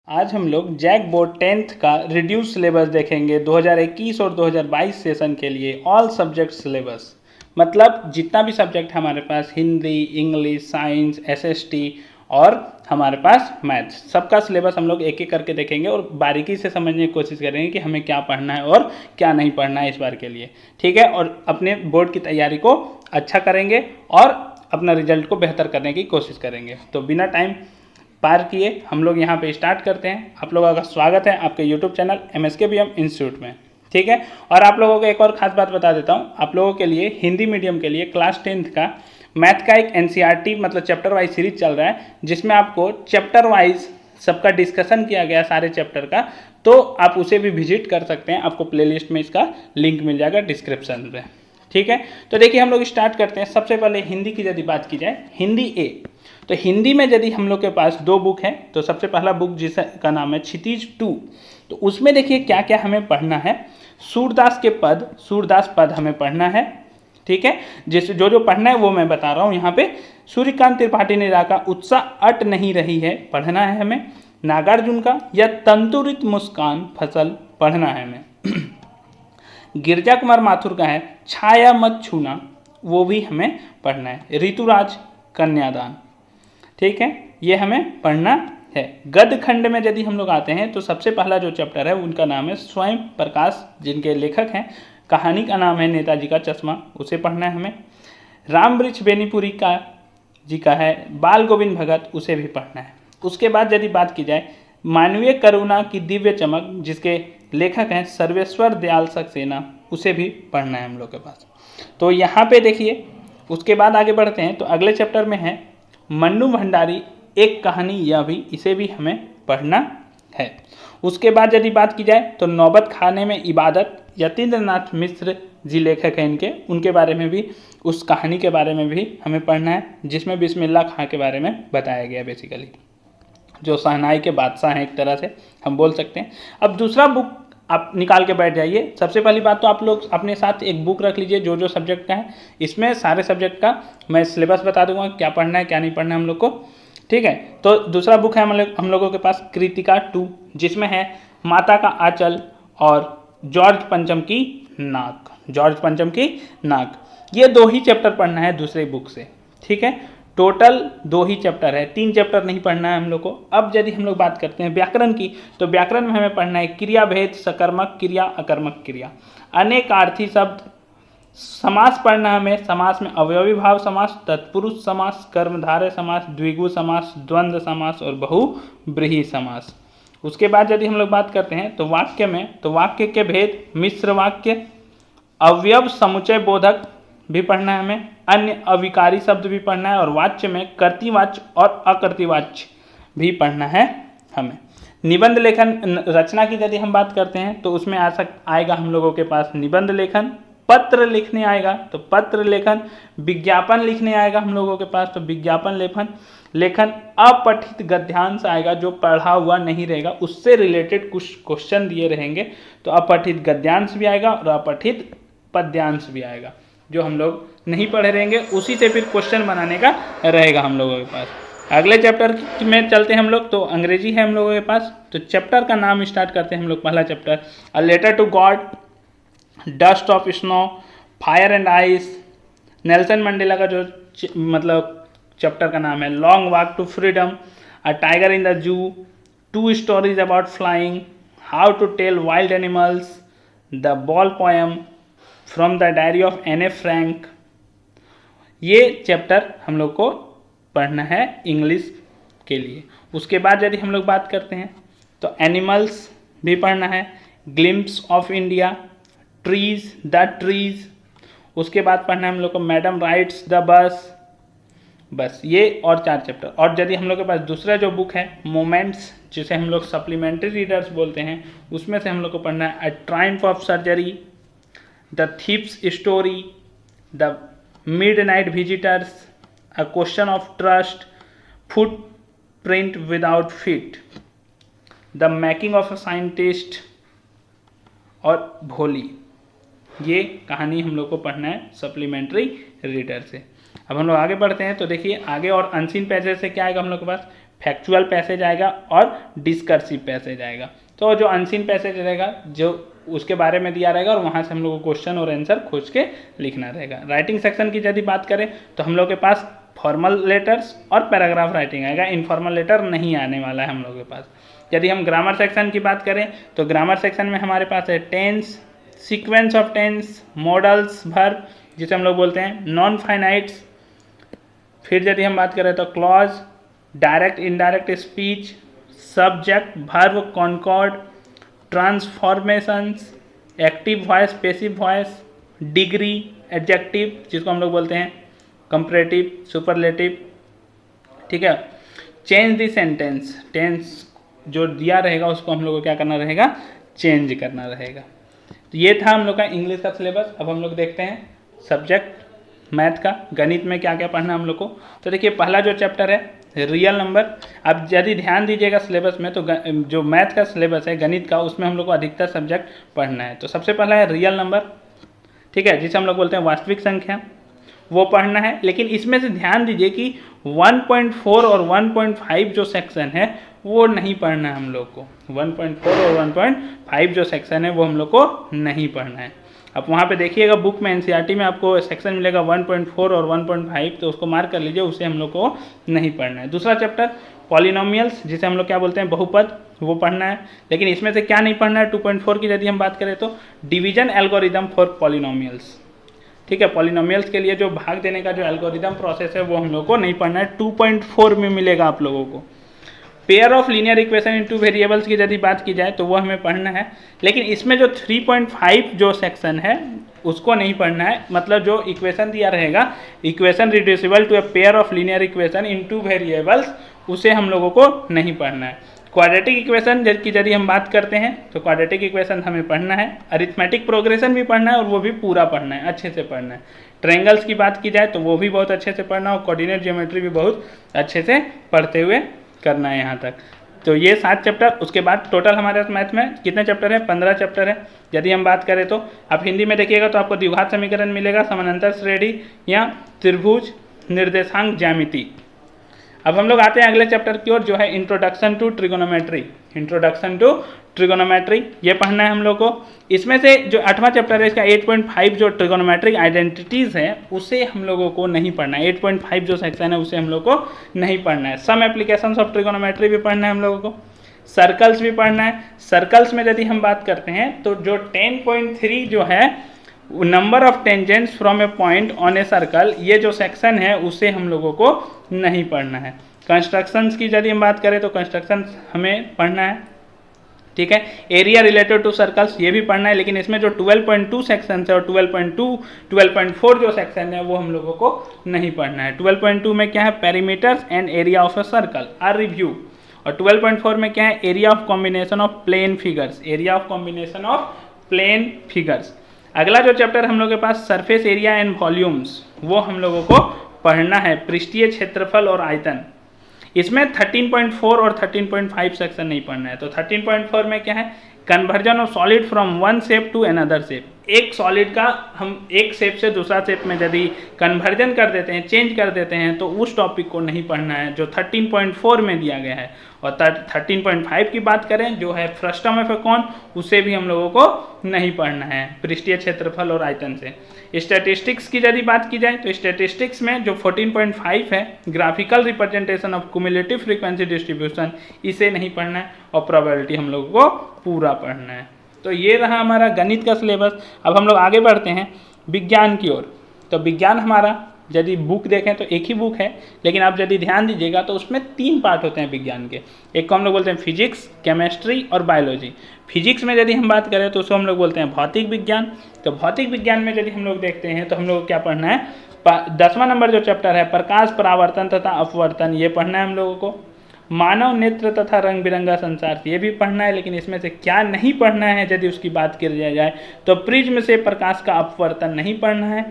आज हम लोग जैक बोर्ड 10th का रिड्यूस सिलेबस देखेंगे 2021 और 2022 सेशन के लिए ऑल सब्जेक्ट सिलेबस। मतलब जितना भी सब्जेक्ट हमारे पास हिंदी, इंग्लिश, साइंस, एसएसटी और हमारे पास मैथ्स, सबका सिलेबस हम लोग एक एक करके देखेंगे और बारीकी से समझने की कोशिश करेंगे कि हमें क्या पढ़ना है और क्या नहीं पढ़ना है इस बार के लिए। ठीक है, और अपने बोर्ड की तैयारी को अच्छा करेंगे और अपना रिजल्ट को बेहतर करने की कोशिश करेंगे। तो बिना टाइम पार किए हम लोग यहाँ पे स्टार्ट करते हैं। आप लोगों का स्वागत है आपके यूट्यूब चैनल MSKBM इंस्टीट्यूट में। ठीक है, और आप लोगों को एक और खास बात बता देता हूँ, आप लोगों के लिए हिंदी मीडियम के लिए क्लास 10th का मैथ का एक NCERT मतलब चैप्टर वाइज सीरीज चल रहा है, जिसमें आपको चैप्टर वाइज सबका डिस्कशन किया गया सारे चैप्टर का। तो आप उसे भी विजिट कर सकते हैं, आपको प्लेलिस्ट में इसका लिंक मिल जाएगा डिस्क्रिप्शन में। ठीक है, तो देखिए हम लोग स्टार्ट करते हैं। सबसे पहले हिंदी की यदि बात की जाए, हिंदी ए, तो हिंदी में यदि हम लोग के पास दो बुक है, तो सबसे पहला बुक जिसका नाम है क्षितिज 2, तो उसमें देखिए क्या क्या हमें पढ़ना है। सूरदास के पद, सूरदास पद हमें पढ़ना है। ठीक है, जिस जो पढ़ना है वो मैं बता रहा हूँ यहाँ पे। सूर्यकांत त्रिपाठी ने का उत्साह अट नहीं रही है पढ़ना है हमें। नागार्जुन का या तंतुरित मुस्कान फसल पढ़ना है हमें। गिरजा कुमार माथुर का है छाया मत छूना, वो भी हमें पढ़ना है। ऋतुराज कन्यादान, ठीक है, ये हमें पढ़ना है। गद्य खंड में यदि हम लोग आते हैं तो सबसे पहला जो चैप्टर है उनका नाम है स्वयं प्रकाश, जिनके लेखक हैं। कहानी का नाम है नेताजी का चश्मा, उसे पढ़ना है हमें। राम वृक्ष बेनीपुरी का जी का है बाल गोविंद भगत, उसे भी पढ़ना है। उसके बाद यदि बात की जाए मानवीय करुणा की दिव्य चमक, जिसके लेखक हैं सर्वेश्वर दयाल सक्सेना, उसे भी पढ़ना है हम लोग के पास। तो यहाँ पे देखिए, उसके बाद आगे बढ़ते हैं तो अगले चैप्टर में है मन्नू भंडारी एक कहानी, यह भी, इसे भी हमें पढ़ना है। उसके बाद यदि बात की जाए तो नौबत खाने में इबादत, यतीन्द्र नाथ मिश्र जी लेखक हैं इनके, उनके बारे में भी, उस कहानी के बारे में भी हमें पढ़ना है, जिसमें बिस्मिल्लाह खां के बारे में बताया गया, बेसिकली जो शहनाई के बादशाह हैं एक तरह से हम बोल सकते हैं। अब दूसरा बुक आप निकाल के बैठ जाइए। सबसे पहली बात तो आप लोग अपने साथ एक बुक रख लीजिए जो जो सब्जेक्ट का है, इसमें सारे सब्जेक्ट का मैं सिलेबस बता दूंगा, क्या पढ़ना है क्या नहीं पढ़ना है हम लोग को। ठीक है, तो दूसरा बुक है हम लोगों के पास कृतिका 2, जिसमें है माता का आंचल और जॉर्ज पंचम की नाक, जॉर्ज पंचम की नाक। ये दो ही चैप्टर पढ़ना है दूसरे बुक से। ठीक है, टोटल 2 ही चैप्टर है, 3 चैप्टर नहीं पढ़ना है हम लोग को। अब यदि हम लोग बात करते हैं व्याकरण की, तो व्याकरण में हमें पढ़ना है क्रिया भेद, सकर्मक क्रिया, अकर्मक क्रिया, अनेकार्थी शब्द, समास पढ़ना हमें। समास में अवयवी भाव समास, तत्पुरुष समास, कर्मधारय समास, द्विगु समास, द्वंद्व समास और बहुव्रीहि समास। उसके बाद यदि हम लोग बात करते हैं तो वाक्य में, तो वाक्य के भेद, मिश्र वाक्य, अवयव समुच्चय बोधक भी पढ़ना है हमें, अन्य अविकारी शब्द भी पढ़ना है, और वाच्य में कर्तृवाच्य और अकर्तृवाच्य भी पढ़ना है हमें। निबंध लेखन रचना की यदि हम बात करते हैं तो उसमें आएगा हम लोगों के पास निबंध लेखन, पत्र लिखने आएगा तो पत्र लेखन, विज्ञापन लिखने आएगा हम लोगों के पास तो विज्ञापन लेखन, अपठित गद्यांश आएगा, जो पढ़ा हुआ नहीं रहेगा, उससे रिलेटेड कुछ क्वेश्चन दिए रहेंगे, तो अपठित गद्यांश भी आएगा और अपठित पद्यांश भी आएगा, जो हम लोग नहीं पढ़े रहेंगे, उसी से फिर क्वेश्चन बनाने का रहेगा हम लोगों के पास। अगले चैप्टर में चलते हैं हम लोग, तो अंग्रेजी है हम लोगों के पास। तो चैप्टर का नाम स्टार्ट करते हैं हम लोग। पहला chapter a letter to God, dust of snow, fire and ice, Nelson Mandela का जो मतलब चैप्टर का नाम है long walk to freedom, a tiger in the zoo, 2 stories about flying, how to tell wild animals, the ball poem, from the diary of Anne Frank. ये chapter हम लोग को पढ़ना है इंग्लिश के लिए। उसके बाद यदि हम लोग बात करते हैं तो एनिमल्स भी पढ़ना है, glimpse of India, trees, the trees. उसके बाद पढ़ना है हम लोग को मैडम राइड्स द बस। बस ये और 4 चैप्टर। और यदि हम लोग के पास दूसरा जो बुक है मोमेंट्स, जिसे हम लोग सप्लीमेंट्री रीडर्स बोलते हैं, उसमें से हम लोग को पढ़ना है a triumph of surgery, the thief's story, the midnight visitors, a question of trust, footprint without feet, the making of a scientist और भोली। ये कहानी हम लोग को पढ़ना है सप्लीमेंट्री रीडर से। अब हम लोग आगे बढ़ते हैं तो देखिए आगे और अनसीन पैसेज से क्या आएगा हम लोग के पास, फैक्चुअल पैसेज आएगा और डिस्कर्सिव पैसेज आएगा। तो जो अनसीन पैसेज रहेगा जो उसके बारे में दिया रहेगा और वहाँ से हम लोग को क्वेश्चन और आंसर खोज के लिखना रहेगा। राइटिंग सेक्शन की यदि बात करें तो हम लोग के पास फॉर्मल लेटर्स और पैराग्राफ राइटिंग आएगा, इनफॉर्मल लेटर नहीं आने वाला है हम लोग के पास। यदि हम ग्रामर सेक्शन की बात करें तो ग्रामर सेक्शन में हमारे पास है tense, sequence of tense, modals, verb जिसे हम लोग बोलते हैं, नॉन फाइनाइट्स। फिर यदि हम बात करें तो clause, direct indirect speech, subject, verb, concord, transformations, active voice, passive voice, degree, adjective जिसको हम लोग बोलते हैं कंपैरेटिव, सुपरलेटिव, ठीक है। चेंज द सेंटेंस, टेंस जो दिया रहेगा उसको हम लोग को क्या करना रहेगा, चेंज करना रहेगा। तो ये था हम लोग का इंग्लिश का सिलेबस। अब हम लोग देखते हैं सब्जेक्ट मैथ का, गणित में क्या क्या पढ़ना है हम लोग को। तो देखिए पहला जो चैप्टर है रियल नंबर। अब यदि ध्यान दीजिएगा सिलेबस में तो जो मैथ का सिलेबस है गणित का उसमें हम लोग को अधिकतर सब्जेक्ट पढ़ना है। तो सबसे पहला है रियल नंबर, ठीक है, जिसे हम लोग बोलते हैं वास्तविक संख्या, वो पढ़ना है। लेकिन इसमें से ध्यान दीजिए कि 1.4 और 1.5 जो सेक्शन है वो नहीं पढ़ना है हम लोग को। 1.4 और 1.5 जो सेक्शन है वो हम लोग को नहीं पढ़ना है। अब वहाँ पे देखिएगा बुक में एनसीईआरटी में आपको सेक्शन मिलेगा 1.4 और 1.5, तो उसको मार्क कर लीजिए, उसे हम लोग को नहीं पढ़ना है। दूसरा चैप्टर पॉलिनोमियल्स जिसे हम लोग क्या बोलते हैं बहुपद, वो पढ़ना है। लेकिन इसमें से क्या नहीं पढ़ना है 2.4 की यदि हम बात करें तो डिवीजन एल्गोरिदम फॉर पॉलिनोमियल्स, ठीक है। पॉलिनोमियल्स के लिए जो भाग देने का जो एल्गोरिदम प्रोसेस है वो हम लोग को नहीं पढ़ना है, 2.4 में मिलेगा आप लोगों को। Pair of linear equation in two variables की यदि बात की जाए तो वो हमें पढ़ना है। लेकिन इसमें जो 3.5 जो सेक्शन है उसको नहीं पढ़ना है। मतलब जो इक्वेशन दिया रहेगा equation reducible to a pair of linear equation in two variables, उसे हम लोगों को नहीं पढ़ना है। क्वाड्रेटिक इक्वेशन की यदि हम बात करते हैं तो क्वाड्रेटिक इक्वेशन हमें पढ़ना है। अरिथमेटिक प्रोग्रेशन भी पढ़ना है और वो भी पूरा पढ़ना है, अच्छे से पढ़ना है। ट्रायंगल्स की बात की जाए तो वो भी बहुत अच्छे से पढ़ना और कोऑर्डिनेट ज्योमेट्री भी बहुत अच्छे से पढ़ते हुए करना है यहाँ तक। तो ये 7 चैप्टर। उसके बाद टोटल हमारे मैथ में कितने चैप्टर है, 15 चैप्टर है। यदि हम बात करें तो आप हिंदी में देखिएगा तो आपको द्विघात समीकरण मिलेगा, समानांतर श्रेणी या त्रिभुज, निर्देशांक ज्यामिति। अब हम लोग आते हैं अगले चैप्टर की ओर जो है introduction to trigonometry. Introduction to trigonometry ये पढ़ना है हम लोग को। इसमें से जो 8वां चैप्टर है इसका 8.5 जो ट्रिगोनोमेट्रिक आइडेंटिटीज़ है उसे हम लोगों को नहीं पढ़ना है। 8.5 जो सेक्शन है उसे हम लोग को नहीं पढ़ना है। सम एप्लीकेशंस ऑफ ट्रिगोनोमेट्री भी पढ़ना है हम लोगों को। सर्कल्स भी पढ़ना है। सर्कल्स में यदि हम बात करते हैं तो जो 10.3 जो है number of tangents from A point on a circle, ये जो सेक्शन है उसे हम लोगों को नहीं पढ़ना है। कंस्ट्रक्शंस की यदि हम बात करें तो कंस्ट्रक्शन हमें पढ़ना है, ठीक है। एरिया रिलेटेड टू सर्कल्स ये भी पढ़ना है। लेकिन इसमें जो 12.2 सेक्शन है और 12.4 जो सेक्शन है वो हम लोगों को नहीं पढ़ना है। 12.2 में क्या है, perimeters and area of a circle are review, और 12.4 में क्या है, area of combination of plane figures, area of combination of plane figures. अगला जो चैप्टर हम लोग के पास सरफेस एरिया एंड वॉल्यूम्स, वो हम लोगों को पढ़ना है, पृष्ठीय क्षेत्रफल और आयतन। इसमें 13.4 और 13.5 सेक्शन नहीं पढ़ना है। तो 13.4 में क्या है, conversion of solid from one shape to another shape. एक सॉलिड का हम एक शेप से दूसरा शेप में यदि कन्वर्जन कर देते हैं, चेंज कर देते हैं, तो उस टॉपिक को नहीं पढ़ना है जो 13.4 में दिया गया है। और 13.5 की बात करें जो है फ्रस्टम ऑफ ए कॉन, उसे भी हम लोगों को नहीं पढ़ना है, पृष्ठीय क्षेत्रफल और आयतन से। स्टैटिस्टिक्स की यदि बात की जाए तो स्टैटिस्टिक्स में जो 14.5 है graphical representation of cumulative frequency distribution, इसे नहीं पढ़ना है। और प्रोबेबिलिटी हम लोगों को पूरा पढ़ना है। तो ये रहा हमारा गणित का सिलेबस। अब हम लोग आगे बढ़ते हैं विज्ञान की ओर। तो विज्ञान हमारा यदि बुक देखें तो एक ही बुक है, लेकिन आप यदि ध्यान दीजिएगा तो उसमें 3 पार्ट होते हैं विज्ञान के। एक को हम लोग बोलते हैं फिजिक्स, केमिस्ट्री और बायोलॉजी। फिजिक्स में यदि हम बात करें तो उसको हम लोग बोलते हैं भौतिक विज्ञान। तो भौतिक विज्ञान में यदि हम लोग देखते हैं तो हम लोग क्या पढ़ना है, 10वां नंबर जो चैप्टर है प्रकाश, परावर्तन तथा अपवर्तन, ये पढ़ना है हम लोगों को। मानव नेत्र तथा रंग बिरंगा संसार, ये भी पढ़ना है। लेकिन इसमें से क्या नहीं पढ़ना है यदि उसकी बात की जाए तो प्रिज्म से प्रकाश का अपवर्तन नहीं पढ़ना है।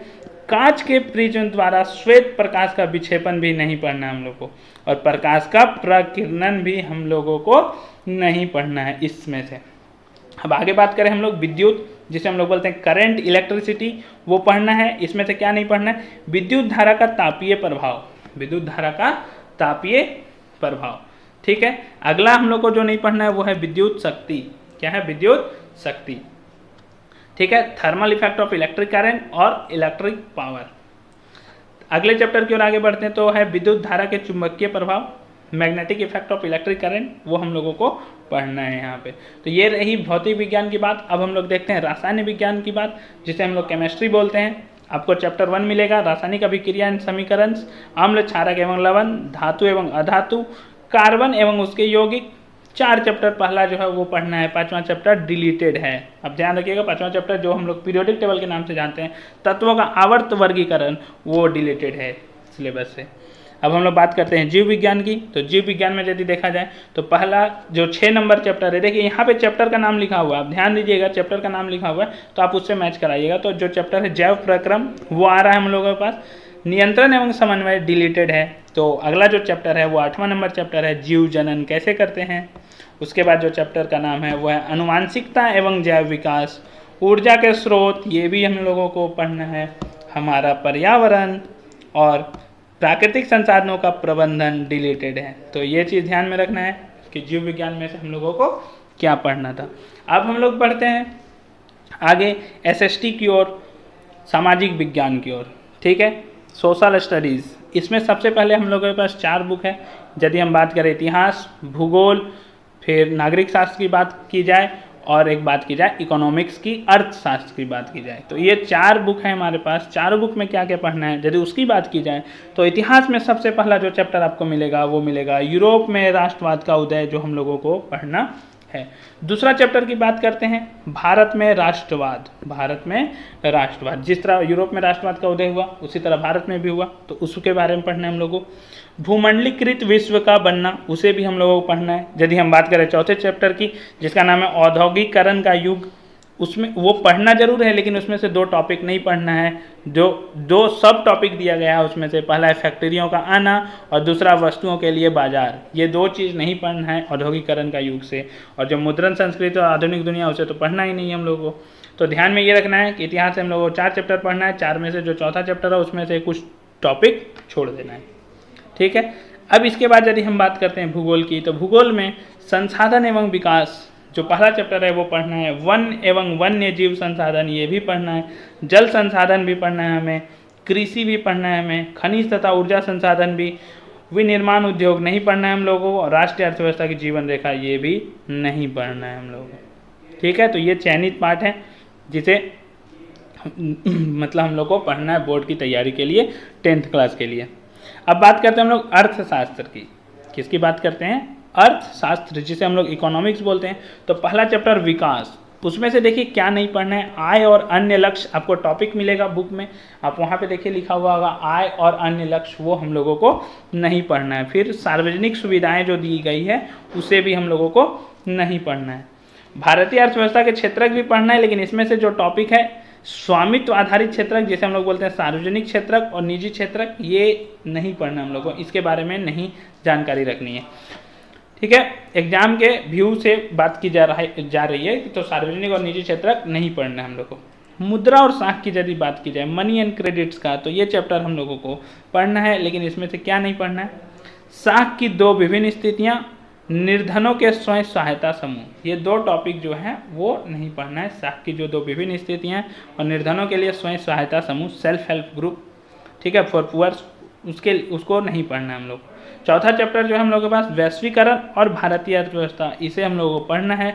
कांच के प्रिज्म द्वारा श्वेत प्रकाश का विक्षेपण भी नहीं पढ़ना है हम लोग को। और प्रकाश का प्रकीर्णन भी हम लोगों को नहीं पढ़ना है इसमें से। अब आगे बात करें हम लोग विद्युत, जिसे हम लोग बोलते हैं करंट, इलेक्ट्रिसिटी, वो पढ़ना है। इसमें से क्या नहीं पढ़ना है, विद्युत धारा का तापीय प्रभाव, विद्युत धारा का तापीय प्रभाव। ठीक है। अगला हम लोग को जो नहीं पढ़ना है वो है विद्युत शक्ति। क्या है? विद्युत शक्ति। ठीक है, thermal effect of electric current और इलेक्ट्रिक पावर। अगले चैप्टर की ओर आगे बढ़ते हैं तो है विद्युत धारा के चुंबकीय प्रभाव, magnetic effect of electric current, वो हम लोगों को पढ़ना है यहाँ पे। तो ये रही भौतिक विज्ञान की बात। अब हम लोग देखते हैं रासायनिक विज्ञान की बात, जिसे हम लोग केमिस्ट्री बोलते हैं। आपको चैप्टर 1 मिलेगा, रासायनिक अभिक्रिया एवं समीकरण, अम्ल, क्षारक एवं लवण, धातु एवं अधातु, कार्बन एवं उसके यौगिक। 4 चैप्टर पहला जो है वो पढ़ना है, 5वां चैप्टर डिलीटेड है। अब ध्यान रखिएगा, 5वां चैप्टर जो हम लोग पीरियोडिक टेबल के नाम से जानते हैं, तत्वों का आवर्त वर्गीकरण, वो डिलीटेड है सिलेबस से। अब हम लोग बात करते हैं जीव विज्ञान की। तो जीव विज्ञान में यदि देखा जाए तो पहला जो 6 नंबर चैप्टर है, देखिए यहाँ पे चैप्टर का नाम लिखा हुआ है, आप ध्यान दीजिएगा, चैप्टर का नाम लिखा हुआ है तो आप उससे मैच कराइएगा। तो जो चैप्टर है जैव प्रक्रम, वो आ रहा है हम लोगों के पास। नियंत्रण एवं समन्वय डिलीटेड है। तो अगला जो चैप्टर है वो 8वां नंबर चैप्टर है, जीव जनन कैसे करते हैं। उसके बाद जो चैप्टर का नाम है वो है अनुवांशिकता एवं जैव विकास, ऊर्जा के स्रोत, ये भी हम लोगों को पढ़ना है। हमारा पर्यावरण और प्राकृतिक संसाधनों का प्रबंधन डिलीटेड है। तो ये चीज़ ध्यान में रखना है कि जीव विज्ञान में से हम लोगों को क्या पढ़ना था। अब हम लोग बढ़ते हैं आगे एसएसटी की ओर, सामाजिक विज्ञान की ओर। ठीक है, सोशल स्टडीज़। इसमें सबसे पहले हम लोगों के पास 4 बुक है। यदि हम बात करें इतिहास, भूगोल, फिर नागरिक शास्त्र की बात की जाए और एक बात की जाए इकोनॉमिक्स की, अर्थशास्त्र की बात की जाए, तो ये 4 बुक है हमारे पास। 4 बुक में क्या क्या पढ़ना है यदि उसकी बात की जाए तो इतिहास में सबसे पहला जो चैप्टर आपको मिलेगा वो मिलेगा यूरोप में राष्ट्रवाद का उदय, जो हम लोगों को पढ़ना है। दूसरा चैप्टर की बात करते हैं भारत में राष्ट्रवाद। भारत में राष्ट्रवाद, जिस तरह यूरोप में राष्ट्रवाद का उदय हुआ उसी तरह भारत में भी हुआ, तो उसके बारे में पढ़ना है हम लोगों को। भूमंडलीकृत विश्व का बनना, उसे भी हम लोगों को पढ़ना है। यदि हम बात करें चौथे चैप्टर की, जिसका नाम है औद्योगिकरण का युग, उसमें वो पढ़ना जरूर है लेकिन उसमें से 2 टॉपिक नहीं पढ़ना है। जो 2 सब टॉपिक दिया गया है उसमें से पहला है फैक्ट्रियों का आना और दूसरा वस्तुओं के लिए बाजार। ये 2 चीज़ नहीं पढ़ना है औद्योगिकरण का युग से। और जो मुद्रण संस्कृति और आधुनिक दुनिया, उसे तो पढ़ना ही नहीं है हम लोगों को। तो ध्यान में ये रखना है कि इतिहास से हम लोगों को 4 चैप्टर पढ़ना है। 4 में से जो चौथा चैप्टर है उसमें से कुछ टॉपिक छोड़ देना है। ठीक है, अब इसके बाद यदि हम बात करते हैं भूगोल की, तो भूगोल में संसाधन एवं विकास, जो पहला चैप्टर है वो पढ़ना है। वन एवं वन्य जीव संसाधन, ये भी पढ़ना है। जल संसाधन भी पढ़ना है हमें, कृषि भी पढ़ना है हमें, खनिज तथा ऊर्जा संसाधन भी, विनिर्माण उद्योग नहीं पढ़ना है हम लोगों को, राष्ट्रीय अर्थव्यवस्था की जीवन रेखा ये भी नहीं पढ़ना है हम लोगों को। ठीक है, तो ये चयनित पाठ है जिसे मतलब हम लोग को पढ़ना है बोर्ड की तैयारी के लिए, 10th क्लास के लिए। अब बात करते हैं हम लोग अर्थशास्त्र की। किसकी बात करते हैं? अर्थशास्त्र, जिसे हम लोग इकोनॉमिक्स बोलते हैं। तो पहला चैप्टर विकास, उसमें से देखिए क्या नहीं पढ़ना है। आय और अन्य लक्ष्य आपको टॉपिक मिलेगा बुक में, आप वहाँ पे देखिए लिखा हुआ होगा आय और अन्य लक्ष्य, वो हम लोगों को नहीं पढ़ना है। फिर सार्वजनिक सुविधाएं जो दी गई है उसे भी हम लोगों को नहीं पढ़ना है। भारतीय अर्थव्यवस्था के क्षेत्रक भी पढ़ना है, लेकिन इसमें से जो टॉपिक है स्वामित्व आधारित क्षेत्रक, जिसे हम लोग बोलते हैं सार्वजनिक क्षेत्रक और निजी क्षेत्रक, ये नहीं पढ़ना हम लोग को, इसके बारे में नहीं जानकारी रखनी है। ठीक है, एग्जाम के व्यू से बात की जा रही है तो सार्वजनिक और निजी क्षेत्रक नहीं पढ़ना है हम लोग को। मुद्रा और साख की यदि बात की जाए, मनी एंड क्रेडिट्स का, तो ये चैप्टर हम लोगों को पढ़ना है, लेकिन इसमें से क्या नहीं पढ़ना है? साख की 2 विभिन्न स्थितियाँ, निर्धनों के स्वयं सहायता समूह, ये 2 टॉपिक जो हैं वो नहीं पढ़ना है। साख की जो 2 विभिन्न स्थितियाँ और निर्धनों के लिए स्वयं सहायता समूह, सेल्फ हेल्प ग्रुप, ठीक है, फॉर पुअर्स, उसको नहीं पढ़ना है हम लोग। चौथा चैप्टर जो है हम लोग के पास वैश्वीकरण और भारतीय अर्थव्यवस्था, इसे हम लोगों को पढ़ना है,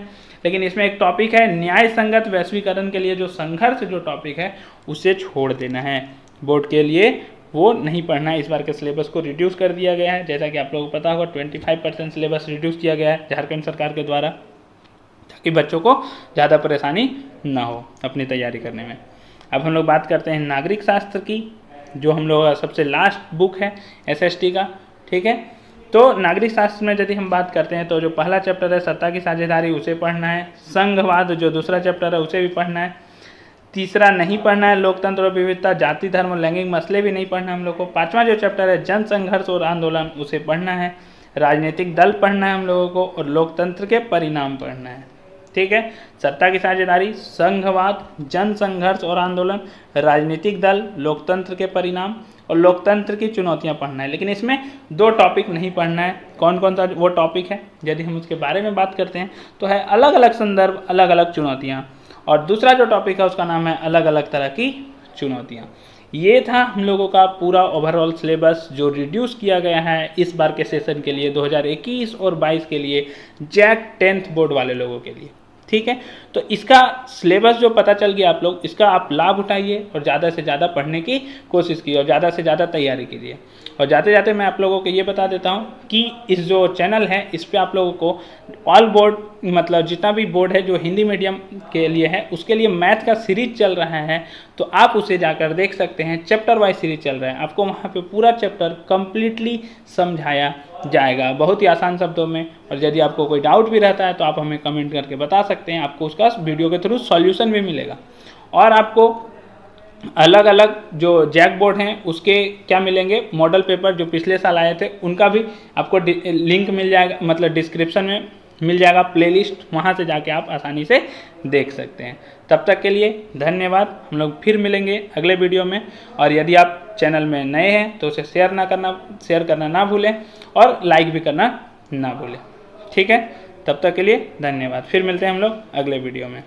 लेकिन इसमें एक टॉपिक है न्याय संगत वैश्वीकरण के लिए जो संघर्ष जो टॉपिक है उसे छोड़ देना है। बोर्ड के लिए वो नहीं पढ़ना है। इस बार के सिलेबस को रिड्यूस कर दिया गया है, जैसा कि आप लोगों को पता होगा 25% सिलेबस रिड्यूस किया गया है झारखंड सरकार के द्वारा, ताकि बच्चों को ज़्यादा परेशानी ना हो अपनी तैयारी करने में। अब हम लोग बात करते हैं नागरिक शास्त्र की, जो हम लोग का सबसे लास्ट बुक है एसएसटी का। ठीक है, तो नागरिक शास्त्र में यदि हम बात करते हैं तो जो पहला चैप्टर है सत्ता की साझेदारी, उसे पढ़ना है। संघवाद जो दूसरा चैप्टर है उसे भी पढ़ना है। तीसरा नहीं पढ़ना है लोकतंत्र और विविधता, जाति धर्म और लैंगिक मसले भी नहीं पढ़ना है हम लोग को। 5वां जो चैप्टर है जन संघर्ष और आंदोलन, उसे पढ़ना है। राजनीतिक दल पढ़ना है हम लोगों को और लोकतंत्र के परिणाम पढ़ना है। ठीक है, सत्ता की साझेदारी, संघवाद, जन संघर्ष और आंदोलन, राजनीतिक दल, लोकतंत्र के परिणाम और लोकतंत्र की चुनौतियां पढ़ना है। लेकिन इसमें 2 टॉपिक नहीं पढ़ना है। कौन कौन सा वो टॉपिक है, यदि हम उसके बारे में बात करते हैं तो है अलग अलग संदर्भ, अलग अलग चुनौतियाँ। और दूसरा जो टॉपिक है उसका नाम है अलग अलग तरह की चुनौतियाँ। ये था हम लोगों का पूरा ओवरऑल सिलेबस जो रिड्यूस किया गया है इस बार के सेशन के लिए 2021 और 22 के लिए, जैक 10th बोर्ड वाले लोगों के लिए। ठीक है, तो इसका सिलेबस जो पता चल गया आप लोग, इसका आप लाभ उठाइए और ज़्यादा से ज़्यादा पढ़ने की कोशिश कीजिए और ज़्यादा से ज़्यादा तैयारी कीजिए। और जाते जाते मैं आप लोगों को ये बता देता हूँ कि इस जो चैनल है इस पे आप लोगों को ऑल बोर्ड, मतलब जितना भी बोर्ड है जो हिंदी मीडियम के लिए है उसके लिए मैथ का सीरीज चल रहा है, तो आप उसे जाकर देख सकते हैं। चैप्टर वाइज सीरीज चल रहा है, आपको वहाँ पे पूरा चैप्टर कंप्लीटली समझाया जाएगा बहुत ही आसान शब्दों में। और यदि आपको कोई डाउट भी रहता है तो आप हमें कमेंट करके बता सकते हैं, आपको उसका वीडियो के थ्रू सॉल्यूशन भी मिलेगा। और आपको अलग अलग जो जैक बोर्ड हैं उसके क्या मिलेंगे, मॉडल पेपर जो पिछले साल आए थे उनका भी आपको लिंक मिल जाएगा, मतलब डिस्क्रिप्शन में मिल जाएगा प्लेलिस्ट, वहाँ से जाके आप आसानी से देख सकते हैं। तब तक के लिए धन्यवाद, हम लोग फिर मिलेंगे अगले वीडियो में। और यदि आप चैनल में नए हैं तो उसे शेयर करना ना भूलें और लाइक भी करना ना भूलें। ठीक है, तब तक के लिए धन्यवाद, फिर मिलते हैं हम लोग अगले वीडियो में।